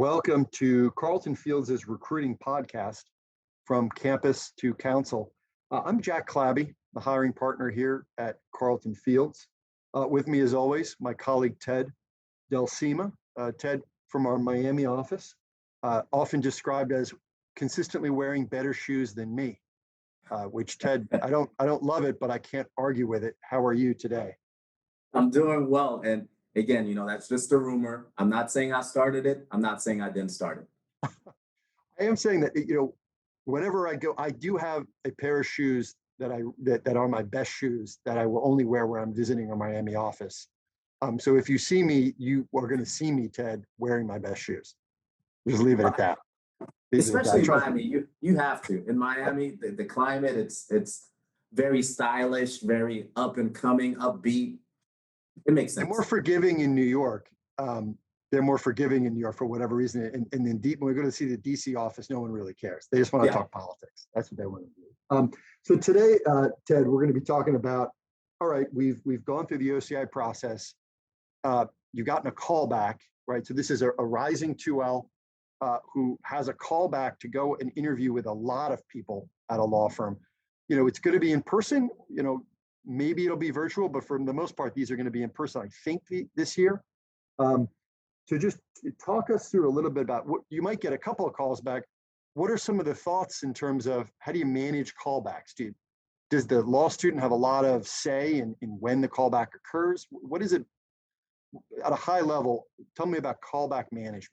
Welcome to Carlton Fields' recruiting podcast, From Campus to Counsel. I'm Jack Clabby, the hiring partner here at Carlton Fields. With me, as always, my colleague Ted Delcima. Ted from our Miami office, often described as consistently wearing better shoes than me, which Ted, I don't love it, but I can't argue with it. How are you today? I'm doing well. And again, that's just a rumor. I'm not saying I started it. I'm not saying I didn't start it. I am saying that, whenever I go, I do have a pair of shoes that are my best shoes that I will only wear when I'm visiting our Miami office. So if you see me, you are going to see me, Ted, wearing my best shoes. Just leave it at that. Especially in Miami, you have to. In Miami, the climate, it's very stylish, very up and coming, upbeat. It makes sense. They're more forgiving in New York. They're more forgiving in New York for whatever reason. And then when we go to see the DC office, no one really cares. They just want to talk politics. That's what they want to do. So today, Ted, we're going to be talking about, all right, we've gone through the OCI process. You've gotten a callback, right? So this is a rising 2L who has a callback to go and interview with a lot of people at a law firm. It's going to be in person, maybe it'll be virtual, but for the most part, these are going to be in person, I think, this year. So just talk us through a little bit about what you might get a couple of calls back. What are some of the thoughts in terms of how do you manage callbacks? Does the law student have a lot of say in when the callback occurs? What is it at a high level? Tell me about callback management.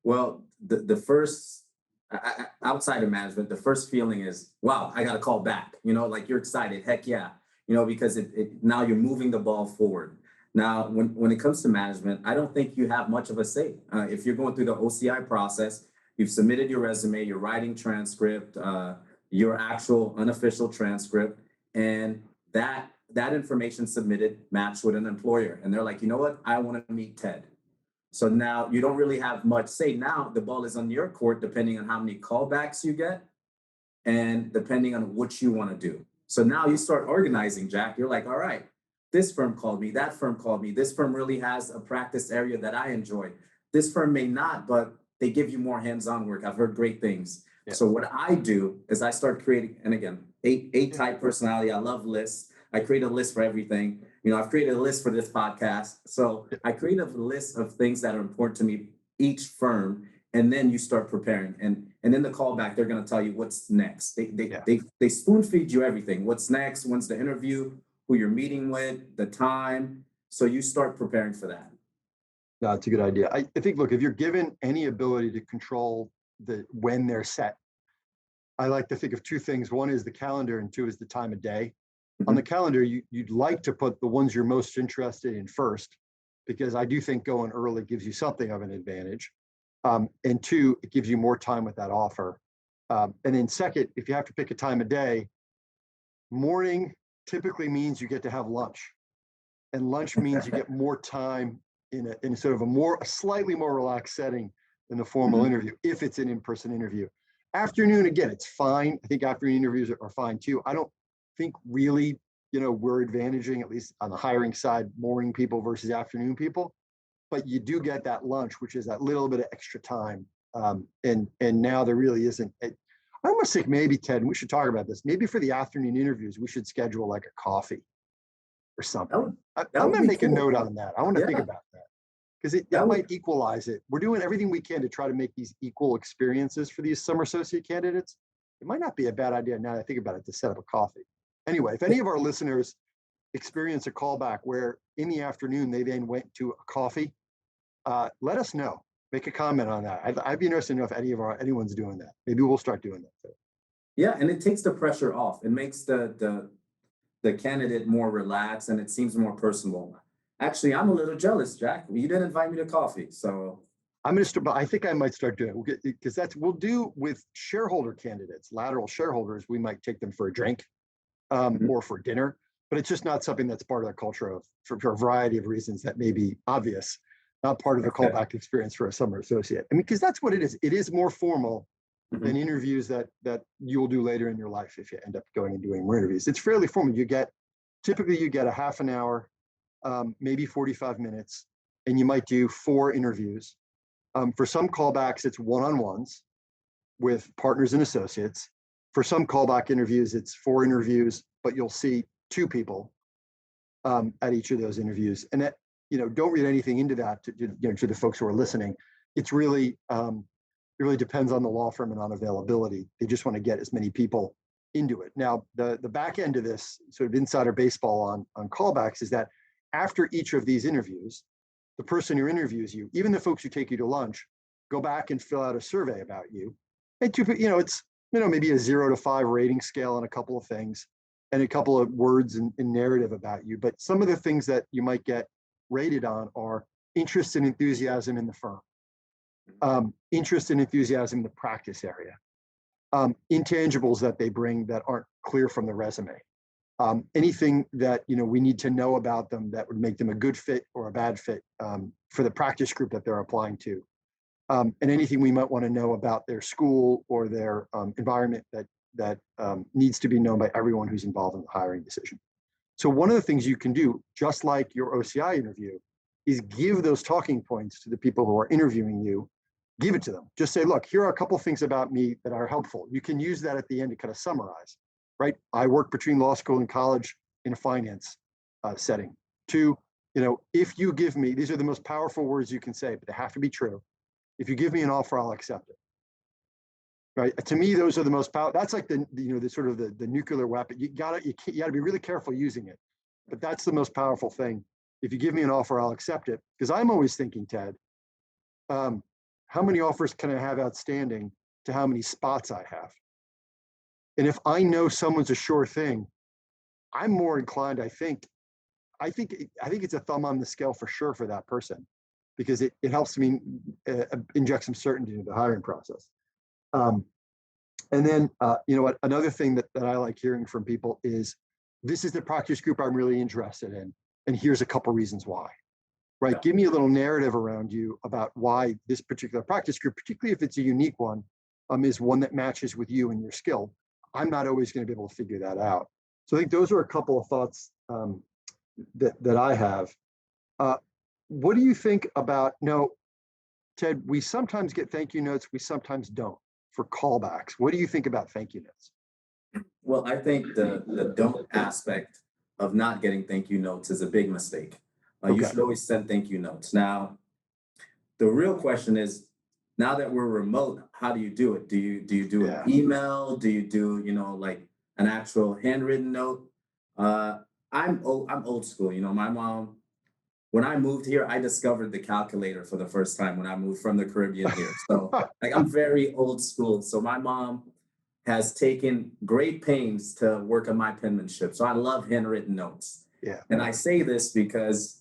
Well, the first, outside of management, the first feeling is, wow, I got a call back, like you're excited. Heck yeah. Because now you're moving the ball forward. Now, when it comes to management, I don't think you have much of a say. If you're going through the OCI process, you've submitted your resume, your writing transcript, your actual unofficial transcript, and that information submitted matched with an employer. And they're like, you know what? I want to meet Ted. So now you don't really have much say. Now the ball is on your court, depending on how many callbacks you get and depending on what you want to do. So now you start organizing, Jack. You're like, all right, this firm called me, that firm called me. This firm really has a practice area that I enjoy. This firm may not, but they give you more hands-on work. I've heard great things. Yeah. So what I do is I start creating, and again, A-type personality. I love lists. I create a list for everything. I've created a list for this podcast. So I create a list of things that are important to me, each firm, and then you start preparing. And in the callback, they're going to tell you what's next. They spoon feed you everything. What's next? When's the interview? Who you're meeting with? The time. So you start preparing for that. No, it's a good idea. I think, look, if you're given any ability to control when they're set, I like to think of two things. One is the calendar, and two is the time of day. On the calendar, you'd like to put the ones you're most interested in first, because I do think going early gives you something of an advantage. And two, it gives you more time with that offer. And then second, if you have to pick a time of day, morning typically means you get to have lunch. And lunch means you get more time in sort of a slightly more relaxed setting than the formal interview, if it's an in-person interview. Afternoon, again, it's fine. I think afternoon interviews are fine too. I don't think really, we're advantaging, at least on the hiring side, morning people versus afternoon people. But you do get that lunch, which is that little bit of extra time. And now there really isn't. I almost think maybe, Ted, and we should talk about this, maybe for the afternoon interviews, we should schedule like a coffee or something. I'm going to make a note on that. I want to think about that, because that might equalize it. We're doing everything we can to try to make these equal experiences for these summer associate candidates. It might not be a bad idea, now that I think about it, to set up a coffee. Anyway, if any of our listeners experience a callback where in the afternoon they then went to a coffee, let us know. Make a comment on that. I'd be interested to know if anyone's doing that. Maybe we'll start doing that too. Yeah, and it takes the pressure off. It makes the candidate more relaxed, and it seems more personal. Actually, I'm a little jealous, Jack. You didn't invite me to coffee, so. I'm going to start, but I think I might start doing it, because we'll do with shareholder candidates, lateral shareholders. We might take them for a drink or for dinner, but it's just not something that's part of the culture for a variety of reasons that may be obvious, not part of the callback experience for a summer associate. I mean, because that's what it is. It is more formal than interviews that you will do later in your life if you end up going and doing more interviews. It's fairly formal. Typically you get a half an hour, maybe 45 minutes, and you might do 4 interviews. For some callbacks, it's one-on-ones with partners and associates. For some callback interviews, it's 4 interviews, but you'll see 2 people at each of those interviews. And that, don't read anything into that to the folks who are listening. It's really, it really depends on the law firm and on availability. They just want to get as many people into it. Now, the back end of this sort of insider baseball on callbacks is that after each of these interviews, the person who interviews you, even the folks who take you to lunch, go back and fill out a survey about you. And it's maybe a 0 to 5 rating scale on a couple of things and a couple of words and narrative about you. But some of the things that you might get rated on are interest and enthusiasm in the firm, interest and enthusiasm in the practice area, intangibles that they bring that aren't clear from the resume, anything that we need to know about them that would make them a good fit or a bad fit for the practice group that they're applying to, and anything we might want to know about their school or their environment that needs to be known by everyone who's involved in the hiring decision. So one of the things you can do, just like your OCI interview, is give those talking points to the people who are interviewing you. Give it to them. Just say, look, here are a couple of things about me that are helpful. You can use that at the end to kind of summarize, right? I work between law school and college in a finance setting. 2, if you give me, these are the most powerful words you can say, but they have to be true. If you give me an offer, I'll accept it. Right? To me, those are the most powerful. That's like the sort of the nuclear weapon. You gotta be really careful using it, but that's the most powerful thing. If you give me an offer, I'll accept it. Because I'm always thinking, Ted, how many offers can I have outstanding to how many spots I have? And if I know someone's a sure thing, I'm more inclined, I think it's a thumb on the scale for sure for that person, because it helps me inject some certainty into the hiring process. And then, another thing that I like hearing from people is, this is the practice group I'm really interested in, and here's a couple reasons why. Right? Yeah. Give me a little narrative around you about why this particular practice group, particularly if it's a unique one, is one that matches with you and your skill. I'm not always going to be able to figure that out. So I think those are a couple of thoughts that I have. What do you think about, Ted, we sometimes get thank you notes, we sometimes don't for callbacks. What do you think about thank you notes? Well, I think the don't aspect of not getting thank you notes is a big mistake. Okay. You should always send thank you notes. Now, the real question is, now that we're remote, how do you do it? Do you do an email? Do you do, like an actual handwritten note? I'm old school. My mom, when I moved here, I discovered the calculator for the first time when I moved from the Caribbean here. So like, I'm very old school. So my mom has taken great pains to work on my penmanship. So I love handwritten notes. Yeah. And I say this because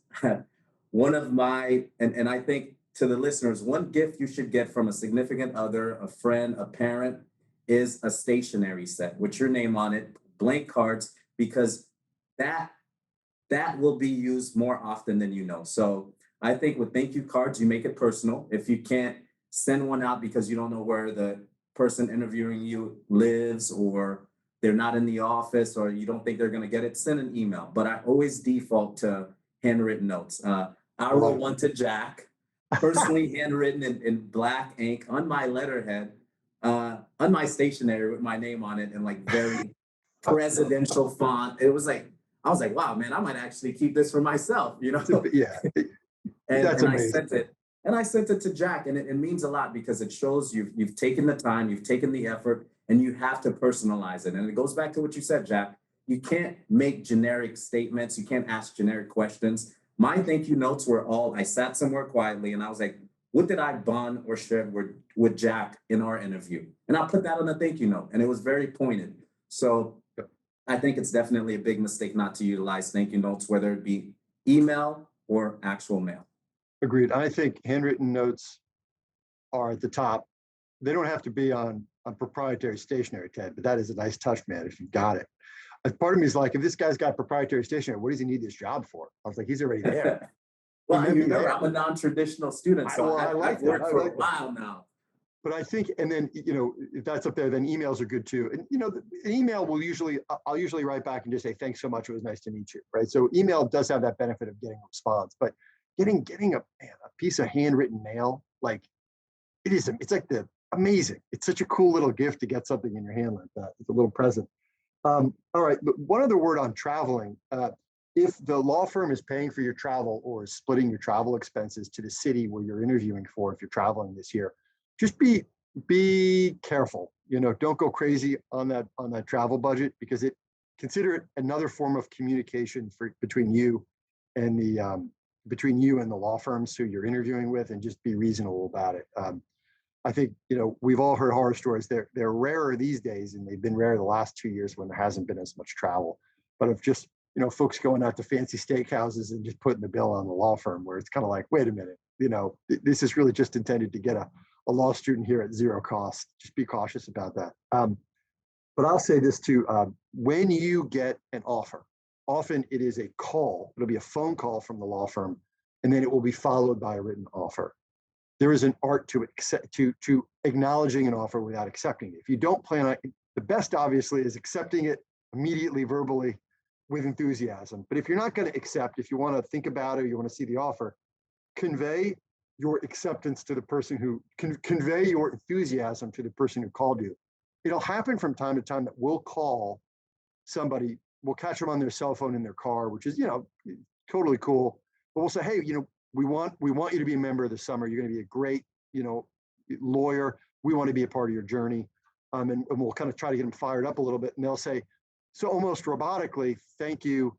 one of my, and I think to the listeners, one gift you should get from a significant other, a friend, a parent, is a stationery set with your name on it, blank cards, because that will be used more often than you know. So I think with thank you cards, you make it personal. If you can't send one out because you don't know where the person interviewing you lives, or they're not in the office, or you don't think they're going to get it, send an email. But I always default to handwritten notes. I wrote one to Jack, personally handwritten in black ink on my letterhead, on my stationery with my name on it, and like very presidential font. I was like, wow, man, I might actually keep this for myself, Yeah. And I sent it to Jack, and it means a lot because it shows you've taken the time, you've taken the effort, and you have to personalize it. And it goes back to what you said, Jack. You can't make generic statements. You can't ask generic questions. My thank you notes were I sat somewhere quietly and I was like, what did I bond or share with Jack in our interview? And I put that on a thank you note, and it was very pointed. So I think it's definitely a big mistake not to utilize thank you notes, whether it be email or actual mail. Agreed. I think handwritten notes are at the top. They don't have to be on proprietary stationery, Ted, but that is a nice touch, man, if you got it. Part of me is like, if this guy's got proprietary stationery, what does he need this job for? I was like, he's already there. Well, remember, I'm a non-traditional student, so I've worked for a while now. But I think, and then, if that's up there, then emails are good too. And, an email I'll usually write back and just say, thanks so much. It was nice to meet you. Right. So email does have that benefit of getting a response, but getting a piece of handwritten mail, like it is, it's like amazing. It's such a cool little gift to get something in your hand like that. It's a little present. All right, but one other word on traveling. If the law firm is paying for your travel or is splitting your travel expenses to the city where you're interviewing for, if you're traveling this year, just be careful. Don't go crazy on that travel budget, because consider it another form of communication between you and the law firms who you're interviewing with, and just be reasonable about it. I think, we've all heard horror stories. They're rarer these days, and they've been rare the last 2 years when there hasn't been as much travel. But of just, folks going out to fancy steakhouses and just putting the bill on the law firm, where it's kind of like, wait a minute, this is really just intended to get a law student here at zero cost. Just be cautious about that. But I'll say this too, when you get an offer, often it is a call. It'll be a phone call from the law firm, and then it will be followed by a written offer. There is an art to acknowledging an offer without accepting it. If you don't plan on it, the best obviously is accepting it immediately verbally with enthusiasm. But if you're not going to accept, if you want to think about it, or you want to see the offer, convey your acceptance to the person who convey your enthusiasm to the person who called you. It'll happen from time to time that we'll call somebody, we'll catch them on their cell phone in their car, which is, totally cool. But we'll say, hey, we want you to be a member of the summer. You're going to be a great, lawyer. We want to be a part of your journey. And we'll kind of try to get them fired up a little bit. And they'll say, so almost robotically, thank you.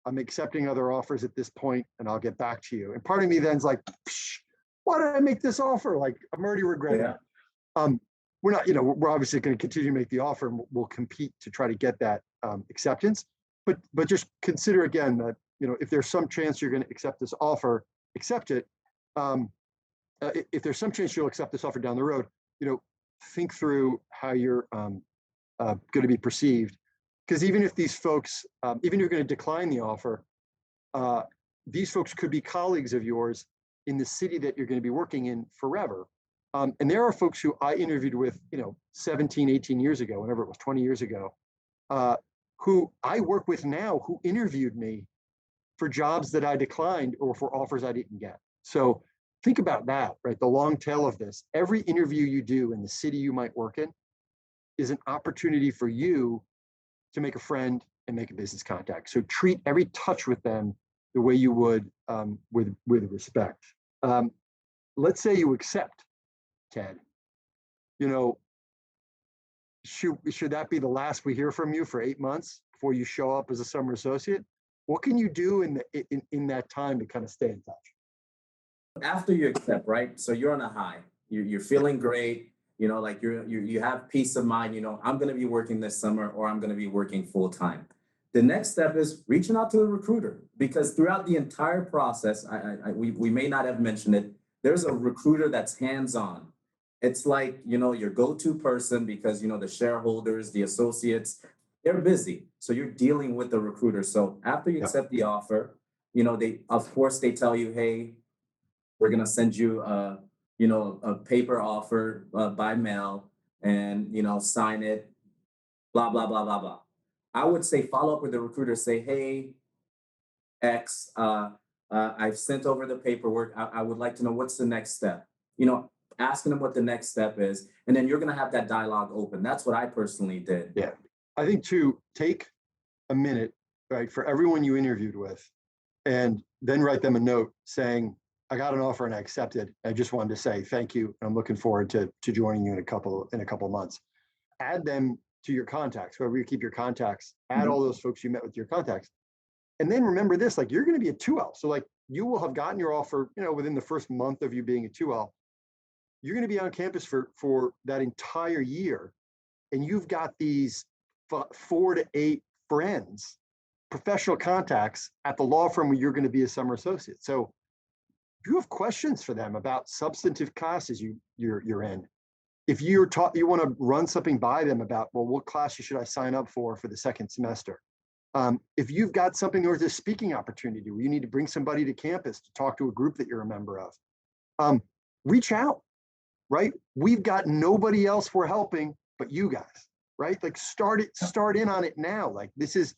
I'm accepting other offers at this point, and I'll get back to you. And part of me then's like, why did I make this offer? Like, I'm already regretting it. We're not, we're obviously going to continue to make the offer, and we'll compete to try to get that acceptance. But just consider again that, if there's some chance you're going to accept this offer, accept it. If there's some chance you'll accept this offer down the road, think through how you're going to be perceived. Because even if these folks, even if you're going to decline the offer, these folks could be colleagues of yours in the city that you're going to be working in forever. And there are folks who I interviewed with, 17, 18 years ago, whenever it was 20 years ago, who I work with now, who interviewed me for jobs that I declined or for offers I didn't get. So think about that, right? The long tail of this. Every interview you do in the city you might work in is an opportunity for you to make a friend and make a business contact. So treat every touch with them the way you would with respect. Let's say you accept, Ted. Should that be the last we hear from you for 8 months before you show up as a summer associate? What can you do in that time to kind of stay in touch? After you accept, right? So you're on a high. You're feeling great. Like you have peace of mind. I'm going to be working this summer, or I'm going to be working full time. The next step is reaching out to a recruiter, because throughout the entire process, we may not have mentioned it, there's a recruiter that's hands-on. It's like, your go-to person, because, the shareholders, the associates, they're busy. So you're dealing with the recruiter. So after you accept the offer, they tell you, hey, we're going to send you a paper offer by mail, and, sign it, blah, blah, blah, blah, blah. I would say follow up with the recruiter, say, hey, X, I've sent over the paperwork. I would like to know what's the next step. Asking them what the next step is, and then you're going to have that dialogue open. That's what I personally did. Yeah. I think too, take a minute, right, for everyone you interviewed with, and then write them a note saying, I got an offer and I accepted. I just wanted to say thank you. I'm looking forward to joining you in a couple months. Add them to your contacts, wherever you keep your contacts, add all those folks you met with your contacts. And then remember this, like, you're going to be a 2L. So like, you will have gotten your offer, within the first month of you being a 2L. You're going to be on campus for that entire year. And you've got these 4 to 8 friends, professional contacts at the law firm where you're going to be a summer associate. So if you have questions for them about substantive classes you're in, if you want to run something by them about, well, what classes should I sign up for the second semester? If you've got something, or there's a speaking opportunity where you need to bring somebody to campus to talk to a group that you're a member of, reach out, right? We've got nobody else we're helping but you guys, right? Like, start in on it now. Like, this is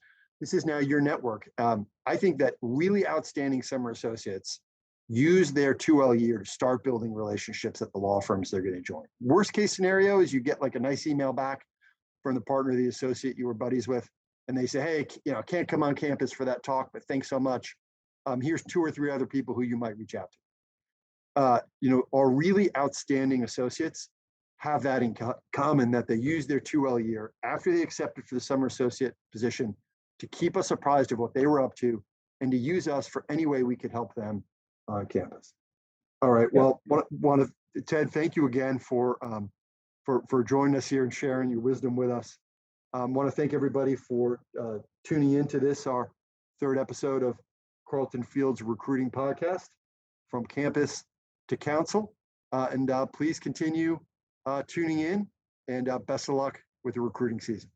now your network. I think that really outstanding summer associates use their 2L year to start building relationships at the law firms they're going to join. Worst case scenario is you get like a nice email back from the partner, the associate you were buddies with, and they say, hey, can't come on campus for that talk, but thanks so much. Here's 2 or 3 other people who you might reach out to. Our really outstanding associates have that in common, that they use their 2L year after they accepted for the summer associate position to keep us apprised of what they were up to and to use us for any way we could help them on campus. All right. Well, Ted, thank you again for joining us here and sharing your wisdom with us. Want to thank everybody for tuning into this, our 3rd episode of Carlton Fields Recruiting Podcast, From Campus to Counsel. And please continue tuning in, and best of luck with the recruiting season.